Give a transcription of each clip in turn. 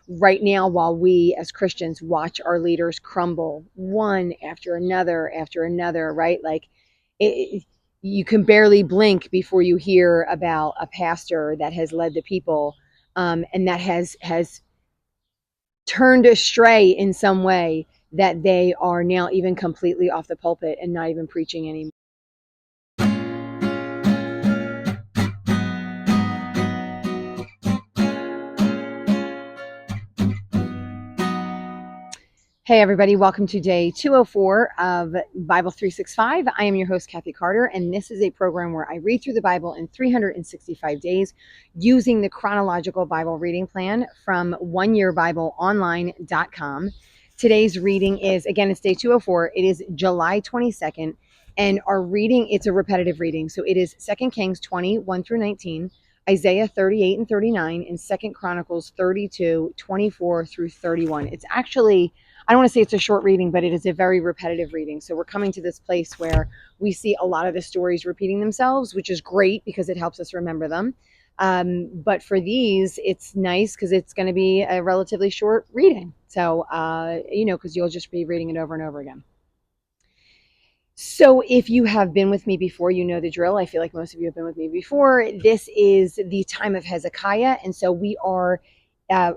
right now, while we as Christians watch our leaders crumble one after another, right? Like it, you can barely blink before you hear about a pastor that has led the people, and that has turned astray in some way, that they are now even completely off the pulpit and not even preaching anymore. Hey, everybody, welcome to day 204 of Bible 365. I am your host, Kathy Carter, and this is a program where I read through the Bible in 365 days using the chronological Bible reading plan from oneyearbibleonline.com. Today's reading is, again, it's day 204. It is July 22nd, and our reading, it's a repetitive reading. So it is 2 Kings 20, 1 through 19, Isaiah 38 and 39, and 2 Chronicles 32, 24 through 31. It's actually, I don't want to say it's a short reading, but it is a very repetitive reading. So we're coming to this place where we see a lot of the stories repeating themselves, which is great because it helps us remember them. But for these, it's nice because it's going to be a relatively short reading. So, because you'll just be reading it over and over again. So if you have been with me before, you know the drill. I feel like most of you have been with me before. This is the time of Hezekiah. And so we are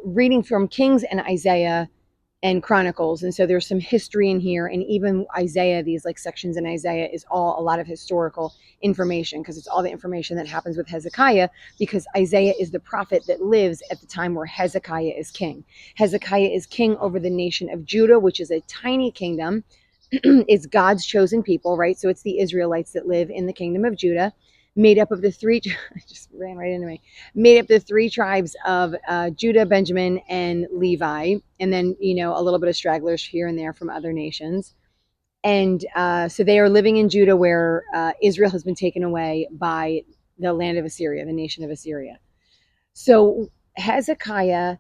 reading from Kings and Isaiah and Chronicles. And so there's some history in here. And even Isaiah, these like sections in Isaiah is all a lot of historical information, because it's all the information that happens with Hezekiah, because Isaiah is the prophet that lives at the time where Hezekiah is king. Hezekiah is king over the nation of Judah, which is a tiny kingdom. It's God's chosen people, right? So it's the Israelites that live in the kingdom of Judah, made up of the three, I just ran right into me, made up the three tribes of Judah, Benjamin, and Levi, and then, a little bit of stragglers here and there from other nations. And so they are living in Judah, where Israel has been taken away by the land of Assyria, the nation of Assyria. So Hezekiah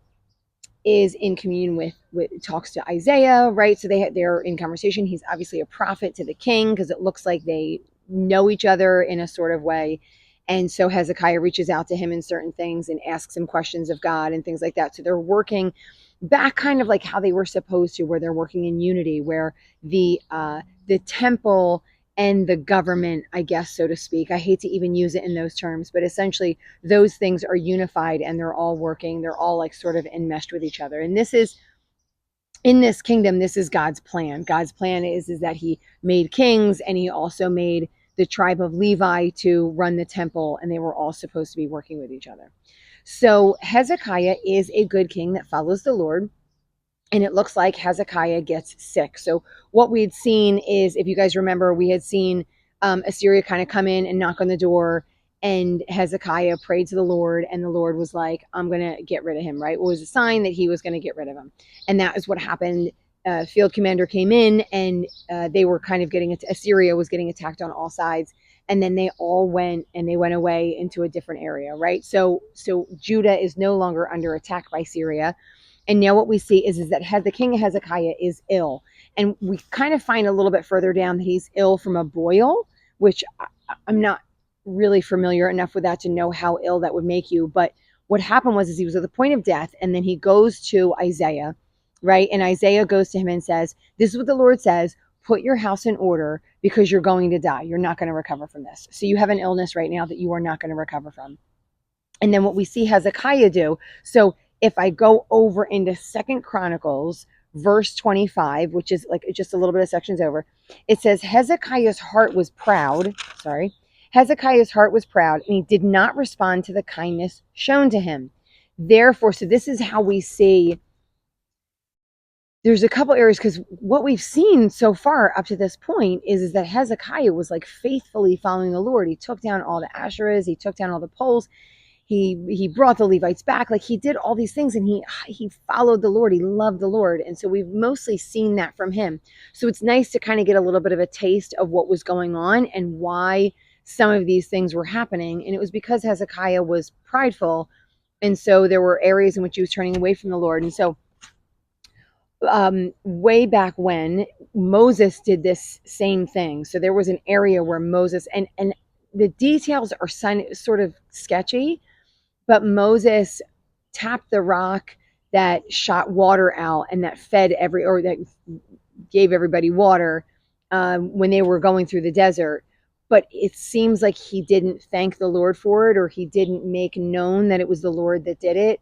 is in communion with talks to Isaiah, right? So they're in conversation. He's obviously a prophet to the king, because it looks like they know each other in a sort of way. And so Hezekiah reaches out to him in certain things and asks him questions of God and things like that. So they're working back kind of like how they were supposed to, where they're working in unity, where the temple and the government, I guess, so to speak. I hate to even use it in those terms, but essentially those things are unified and they're all working. They're all like sort of enmeshed with each other. And this is, in this kingdom, this is God's plan. God's plan is that he made kings, and he also made the tribe of Levi to run the temple, and they were all supposed to be working with each other. So Hezekiah is a good king that follows the Lord. And it looks like Hezekiah gets sick. So what we had seen is, if you guys remember, we had seen Assyria kind of come in and knock on the door, and Hezekiah prayed to the Lord, and the Lord was like, I'm going to get rid of him, right? It was a sign that he was going to get rid of him. And that is what happened. Field commander came in, and they were kind of Assyria was getting attacked on all sides. And then they all went away into a different area, right? So Judah is no longer under attack by Syria. And now what we see is that the king Hezekiah is ill. And we kind of find a little bit further down that he's ill from a boil, which I'm not really familiar enough with that to know how ill that would make you. But what happened was he was at the point of death, and then he goes to Isaiah, right? And Isaiah goes to him and says, this is what the Lord says, put your house in order, because you're going to die. You're not going to recover from this. So you have an illness right now that you are not going to recover from. And then what we see Hezekiah do, so if I go over into 2 Chronicles, verse 25, which is like just a little bit of sections over, it says Hezekiah's heart was proud. Hezekiah's heart was proud, and he did not respond to the kindness shown to him. Therefore, so this is how we see, there's a couple areas, because what we've seen so far up to this point is that Hezekiah was like faithfully following the Lord. He took down all the Asherahs, he took down all the poles. He brought the Levites back. Like, he did all these things, and he followed the Lord. He loved the Lord. And so we've mostly seen that from him. So it's nice to kind of get a little bit of a taste of what was going on and why some of these things were happening. And it was because Hezekiah was prideful. And so there were areas in which he was turning away from the Lord. And so way back when, Moses did this same thing. So there was an area where Moses, and the details are sort of sketchy, but Moses tapped the rock that shot water out and that that gave everybody water when they were going through the desert. But it seems like he didn't thank the Lord for it, or he didn't make known that it was the Lord that did it,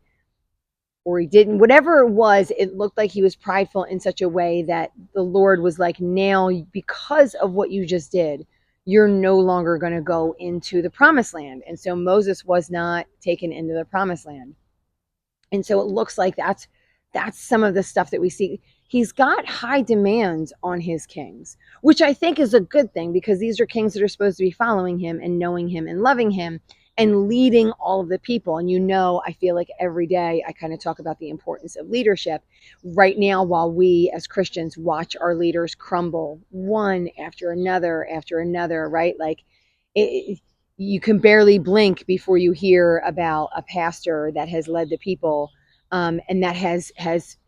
or he didn't, whatever it was. It looked like he was prideful in such a way that the Lord was like, now, because of what you just did, you're no longer going to go into the promised land. And so Moses was not taken into the promised land. And so it looks like that's some of the stuff that we see. He's got high demands on his kings, which I think is a good thing, because these are kings that are supposed to be following him and knowing him and loving him and leading all of the people. And I feel like every day I kind of talk about the importance of leadership right now, while we as Christians watch our leaders crumble one after another, right? Like you can barely blink before you hear about a pastor that has led the people, and that has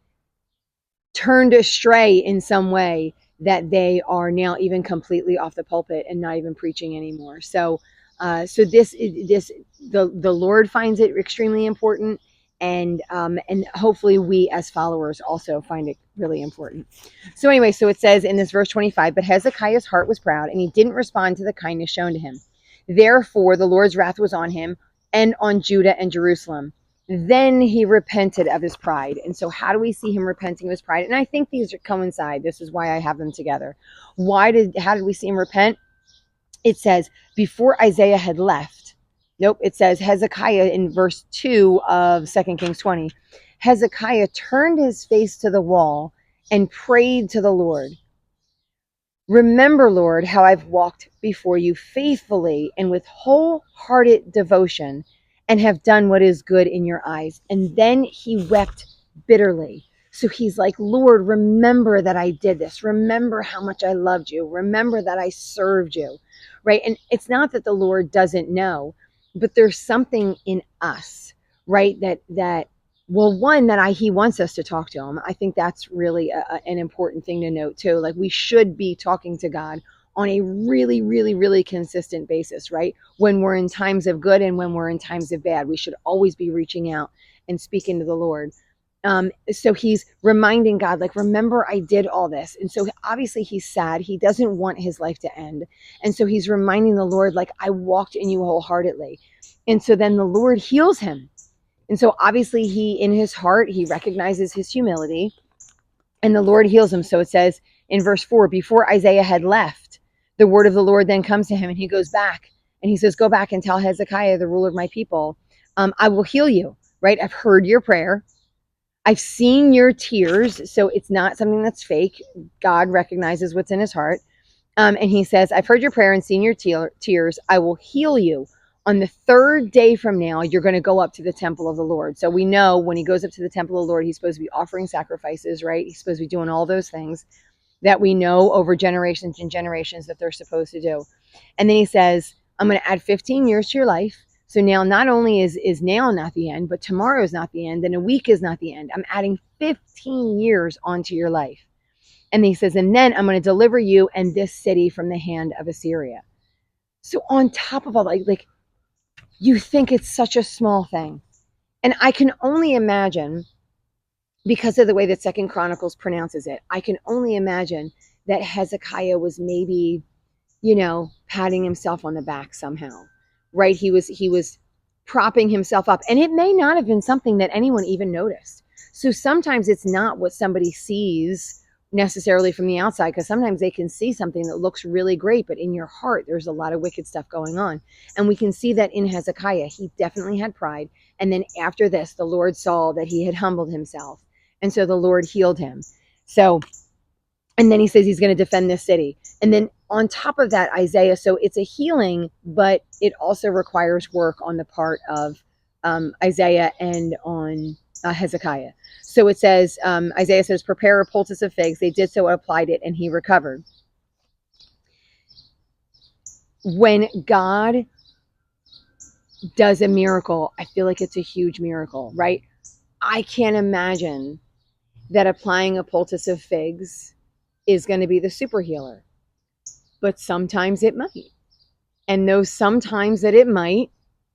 turned astray in some way, that they are now even completely off the pulpit and not even preaching anymore. So the Lord finds it extremely important, and hopefully we as followers also find it really important. So anyway, so it says in this verse 25, but Hezekiah's heart was proud, and he didn't respond to the kindness shown to him. Therefore, the Lord's wrath was on him and on Judah and Jerusalem. Then he repented of his pride. And so how do we see him repenting of his pride? And I think these coincide. This is why I have them together. How did we see him repent? It says, before Isaiah had left. Nope, it says Hezekiah in verse 2 of 2 Kings 20. Hezekiah turned his face to the wall and prayed to the Lord. Remember, Lord, how I've walked before you faithfully and with wholehearted devotion, and have done what is good in your eyes. And then he wept bitterly. So he's like, Lord, remember that I did this. Remember how much I loved you. Remember that I served you, right? And it's not that the Lord doesn't know, but there's something in us, right? He wants us to talk to him. I think that's really an important thing to note too. Like, we should be talking to God on a really, really, really consistent basis, right? When we're in times of good and when we're in times of bad, we should always be reaching out and speaking to the Lord. So he's reminding God, like, remember I did all this. And so obviously he's sad. He doesn't want his life to end. And so he's reminding the Lord, like, I walked in you wholeheartedly. And so then the Lord heals him. And so obviously in his heart, he recognizes his humility, and the Lord heals him. So it says in verse 4, before Isaiah had left, the word of the Lord then comes to him, and he goes back and he says, go back and tell Hezekiah, the ruler of my people, I will heal you, right? I've heard your prayer. I've seen your tears. So it's not something that's fake. God recognizes what's in his heart. And he says, I've heard your prayer and seen your tears. I will heal you. On the third day from now, you're going to go up to the temple of the Lord. So we know when he goes up to the temple of the Lord, he's supposed to be offering sacrifices, right? He's supposed to be doing all those things that we know over generations and generations that they're supposed to do. And then he says, I'm going to add 15 years to your life. So now not only is now not the end, but tomorrow is not the end, and a week is not the end. I'm adding 15 years onto your life. And he says, and then I'm going to deliver you and this city from the hand of Assyria. So on top of all, like you think it's such a small thing. And I can only imagine, because of the way that 2 Chronicles pronounces it, I can only imagine that Hezekiah was maybe, patting himself on the back somehow, right? He was propping himself up. And it may not have been something that anyone even noticed. So sometimes it's not what somebody sees necessarily from the outside, because sometimes they can see something that looks really great, but in your heart there's a lot of wicked stuff going on. And we can see that in Hezekiah. He definitely had pride, and then after this the Lord saw that he had humbled himself, and so the Lord healed him. So, and then he says he's going to defend this city. And then on top of that, Isaiah, so it's a healing, but it also requires work on the part of Isaiah and on Hezekiah. So it says, Isaiah says, prepare a poultice of figs. They did so, applied it, and he recovered. When God does a miracle, I feel like it's a huge miracle, right? I can't imagine that applying a poultice of figs is going to be the super healer. But sometimes it might. And those sometimes that it might,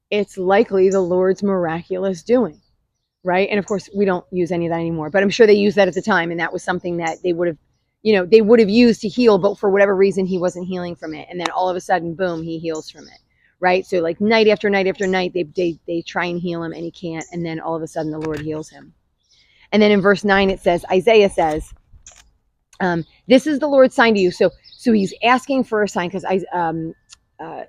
it's likely the Lord's miraculous doing. right? And of course, we don't use any of that anymore, but I'm sure they used that at the time, and that was something that they would have, they would have used to heal, but for whatever reason, he wasn't healing from it. And then all of a sudden, boom, he heals from it, right? So like night after night after night, they try and heal him, and he can't. And then all of a sudden, the Lord heals him. And then in verse 9, it says, Isaiah says, this is the Lord's sign to you. So he's asking for a sign because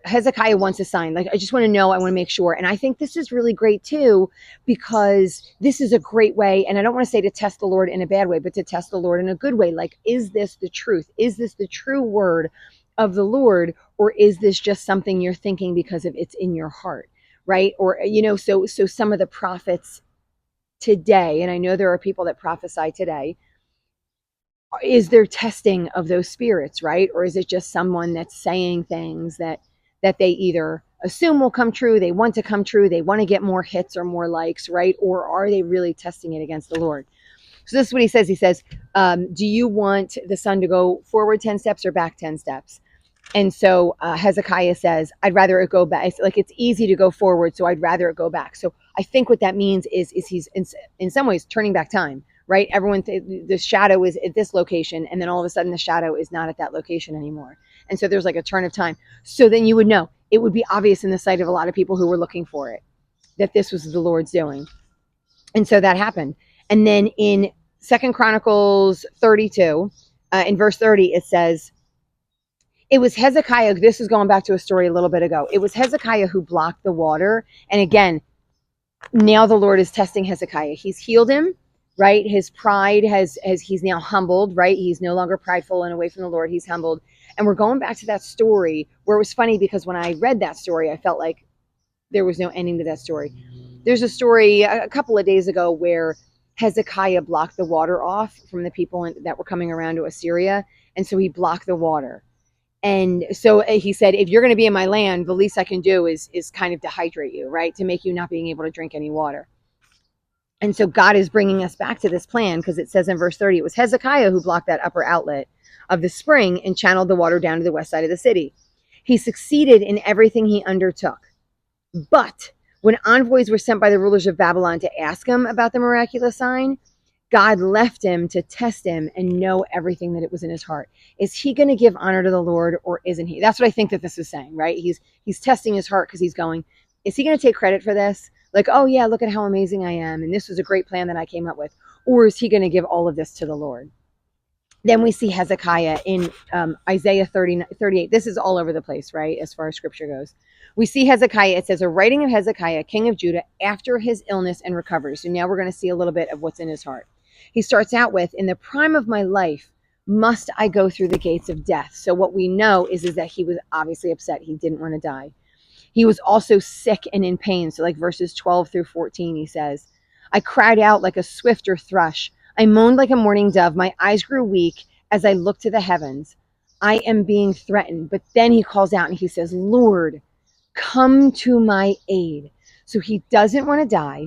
Hezekiah wants a sign. Like, I just want to know, I want to make sure. And I think this is really great too, because this is a great way. And I don't want to say to test the Lord in a bad way, but to test the Lord in a good way. Like, is this the truth? Is this the true word of the Lord? Or is this just something you're thinking because of it's in your heart? Right. Or, so some of the prophets today, and I know there are people that prophesy today, is there testing of those spirits, right? Or is it just someone that's saying things that they either assume will come true, they want to come true, they want to get more hits or more likes, right? Or are they really testing it against the Lord? So this is what he says. He says, do you want the sun to go forward 10 steps or back 10 steps? And so Hezekiah says, I'd rather it go back. Like, it's easy to go forward, so I'd rather it go back. So I think what that means is he's in some ways turning back time, right? Everyone, the shadow is at this location, and then all of a sudden the shadow is not at that location anymore. And so there's like a turn of time. So then you would know, it would be obvious in the sight of a lot of people who were looking for it, that this was the Lord's doing. And so that happened. And then in 2 Chronicles 32, in verse 30, it says, it was Hezekiah. This is going back to a story a little bit ago. It was Hezekiah who blocked the water. And again, now the Lord is testing Hezekiah. He's healed him, right? His pride has he's now humbled, right? He's no longer prideful and away from the Lord. He's humbled. And we're going back to that story where it was funny, because when I read that story, I felt like there was no ending to that story. There's a story a couple of days ago where Hezekiah blocked the water off from the people that were coming around to Assyria. And so he blocked the water. And so he said, if you're going to be in my land, the least I can do is kind of dehydrate you, right? To make you not being able to drink any water. And so God is bringing us back to this plan, because it says in verse 30, it was Hezekiah who blocked that upper outlet of the spring and channeled the water down to the west side of the city. He succeeded in everything he undertook. But when envoys were sent by the rulers of Babylon to ask him about the miraculous sign, God left him to test him and know everything that it was in his heart. Is he going to give honor to the Lord, or isn't he? That's what I think that this is saying, right? He's testing his heart, because he's going, is he going to take credit for this? Like, oh yeah, look at how amazing I am, and this was a great plan that I came up with. Or is he going to give all of this to the Lord? Then we see Hezekiah in Isaiah 38. This is all over the place, right? As far as scripture goes. We see Hezekiah. It says, a writing of Hezekiah, king of Judah, after his illness and recovery. So now we're going to see a little bit of what's in his heart. He starts out with, in the prime of my life, must I go through the gates of death? So what we know is that he was obviously upset. He didn't want to die. He was also sick and in pain. So like verses 12 through 14, he says, I cried out like a swifter thrush. I moaned like a mourning dove. My eyes grew weak as I looked to the heavens. I am being threatened. But then he calls out and he says, Lord, come to my aid. So he doesn't want to die.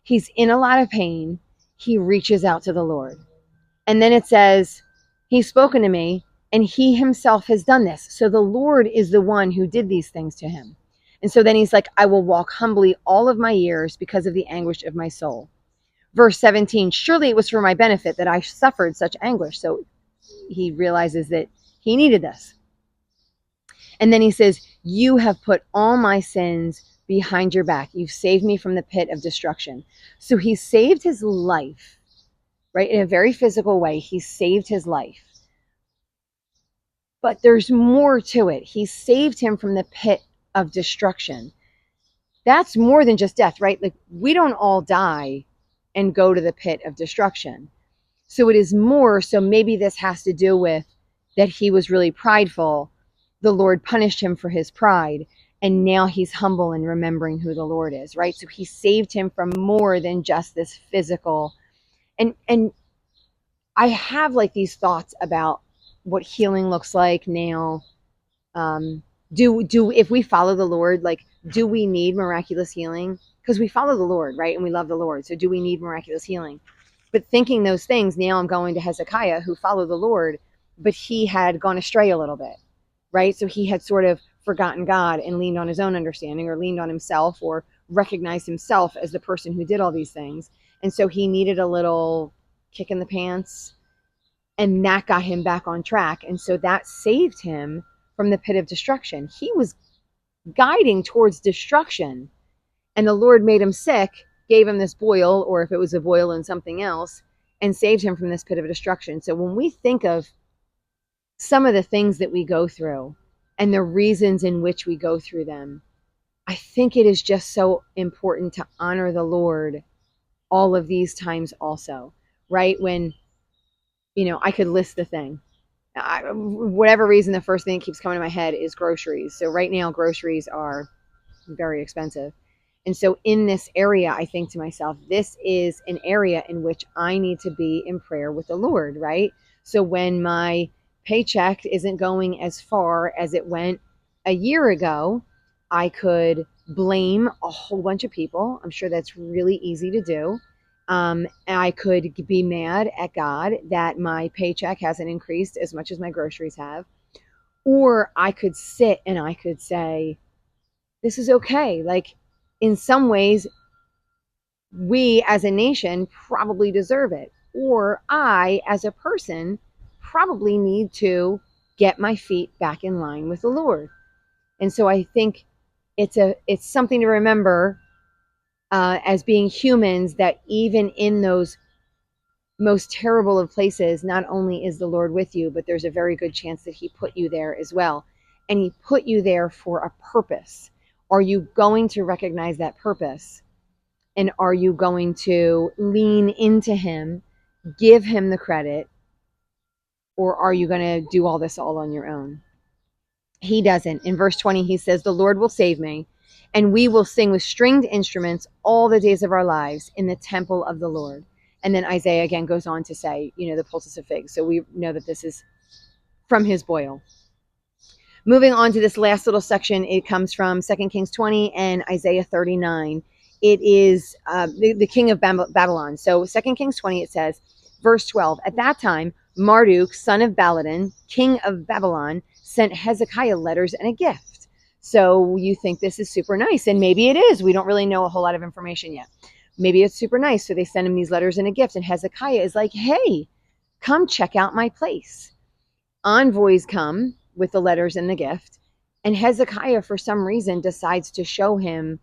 He's in a lot of pain. He reaches out to the Lord. And then it says, he's spoken to me, and he himself has done this. So the Lord is the one who did these things to him. And so then he's like, I will walk humbly all of my years because of the anguish of my soul. Verse 17, surely it was for my benefit that I suffered such anguish. So he realizes that he needed this. And then he says, you have put all my sins behind your back. You've saved me from the pit of destruction. So he saved his life, right? In a very physical way, he saved his life. But there's more to it. He saved him from the pit of destruction. That's more than just death, right? Like, we don't all die and go to the pit of destruction. So it is more. So maybe this has to do with that he was really prideful. The Lord punished him for his pride. And now he's humble and remembering who the Lord is, right? So he saved him from more than just this physical. And I have like these thoughts about what healing looks like now. If we follow the Lord, like, do we need miraculous healing? Because we follow the Lord, right? And we love the Lord. So do we need miraculous healing? But thinking those things, now I'm going to Hezekiah, who followed the Lord, but he had gone astray a little bit, right? So he had sort of forgotten God and leaned on his own understanding, or leaned on himself, or recognized himself as the person who did all these things. And so he needed a little kick in the pants, and that got him back on track. And so that saved him from the pit of destruction. He was guiding towards destruction, and the Lord made him sick, gave him this boil, or if it was a boil and something else, and saved him from this pit of destruction. So when we think of some of the things that we go through and the reasons in which we go through them, I think it is just so important to honor the Lord all of these times also, right? When, I could list the thing. Whatever reason, the first thing that keeps coming to my head is groceries. So right now, groceries are very expensive. And so in this area, I think to myself, this is an area in which I need to be in prayer with the Lord, right? So when my paycheck isn't going as far as it went a year ago, I could blame a whole bunch of people. I'm sure that's really easy to do. I could be mad at God that my paycheck hasn't increased as much as my groceries have. Or I could sit and I could say, this is okay. Like, in some ways, we as a nation probably deserve it. Or I, as a person, probably need to get my feet back in line with the Lord. And so I think it's something to remember as being humans, that even in those most terrible of places, not only is the Lord with you, but there's a very good chance that he put you there as well. And he put you there for a purpose. Are you going to recognize that purpose? And are you going to lean into him, give him the credit, or are you going to do all this all on your own? He doesn't. In verse 20, he says, the Lord will save me, and we will sing with stringed instruments all the days of our lives in the temple of the Lord. And then Isaiah again goes on to say, the poultice of figs. So we know that this is from his boil. Moving on to this last little section, it comes from 2 Kings 20 and Isaiah 39. It is the king of Babylon. So 2 Kings 20, it says, verse 12, at that time, Marduk, son of Baladan, king of Babylon, sent Hezekiah letters and a gift. So you think this is super nice, and maybe it is. We don't really know a whole lot of information yet. Maybe it's super nice. So they send him these letters and a gift, and Hezekiah is like, hey, come check out my place. Envoys come with the letters and the gift, and Hezekiah, for some reason, decides to show him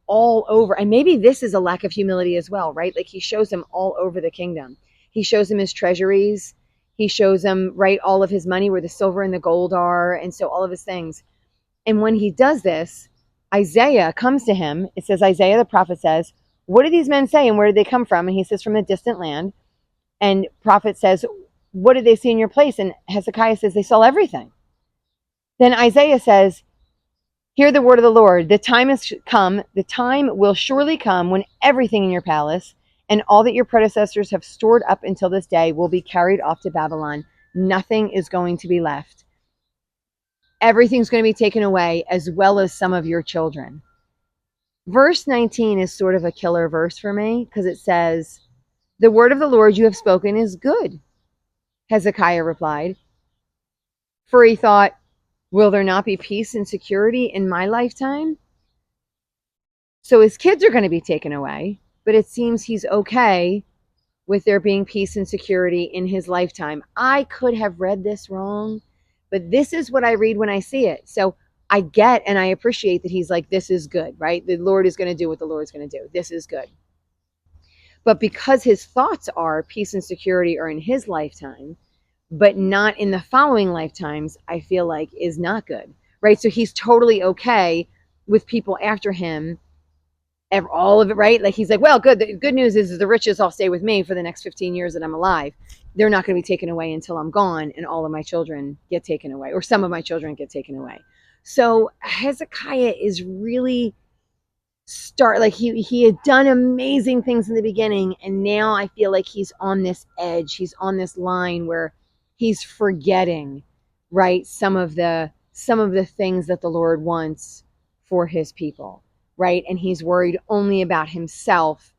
all over. And maybe this is a lack of humility as well, right? Like, he shows him all over the kingdom. He shows him his treasuries. He shows him, right, all of his money, where the silver and the gold are, and so all of his things. And when he does this, Isaiah comes to him. It says, Isaiah the prophet says, what do these men say, and where did they come from? And he says, from a distant land. And prophet says, what did they see in your place? And Hezekiah says, they saw everything. Then Isaiah says, hear the word of the Lord. The time has come. The time will surely come when everything in your palace and all that your predecessors have stored up until this day will be carried off to Babylon. Nothing is going to be left. Everything's going to be taken away, as well as some of your children. Verse 19 is sort of a killer verse for me, because it says, the word of the Lord you have spoken is good. Hezekiah replied, for he thought, will there not be peace and security in my lifetime? So his kids are going to be taken away, but it seems he's okay with there being peace and security in his lifetime. I could have read this wrong, but this is what I read when I see it. So I get and I appreciate that he's like, this is good, right? The Lord is going to do what the Lord's going to do. This is good. But because his thoughts are peace and security are in his lifetime, but not in the following lifetimes, I feel like is not good, right? So he's totally okay with people after him, all of it, right? Like, he's like, well, good. The good news is the riches all stay with me for the next 15 years that I'm alive. They're not going to be taken away until I'm gone, and all of my children get taken away, or some of my children get taken away. So Hezekiah is really he had done amazing things in the beginning, and now I feel like he's on this edge. He's on this line where he's forgetting, right, some of the things that the Lord wants for his people, right? And he's worried only about himself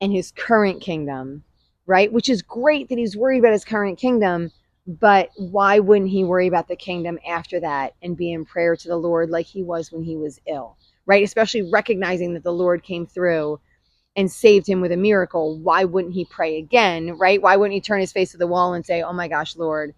and his current kingdom, right? Which is great that he's worried about his current kingdom, but why wouldn't he worry about the kingdom after that and be in prayer to the Lord like he was when he was ill, right? Especially recognizing that the Lord came through and saved him with a miracle, why wouldn't he pray again, right? Why wouldn't he turn his face to the wall and say, oh my gosh, Lord,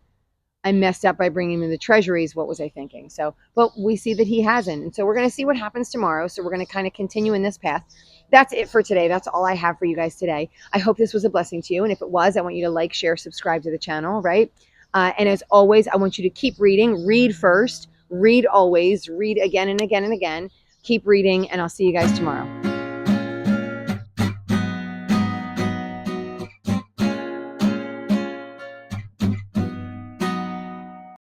I messed up by bringing him in the treasuries. What was I thinking? So, but we see that he hasn't. And so we're going to see what happens tomorrow. So we're going to kind of continue in this path. That's it for today. That's all I have for you guys today. I hope this was a blessing to you. And if it was, I want you to like, share, subscribe to the channel, right? And as always, I want you to keep reading. Read first, read always, read again and again and again. Keep reading, and I'll see you guys tomorrow.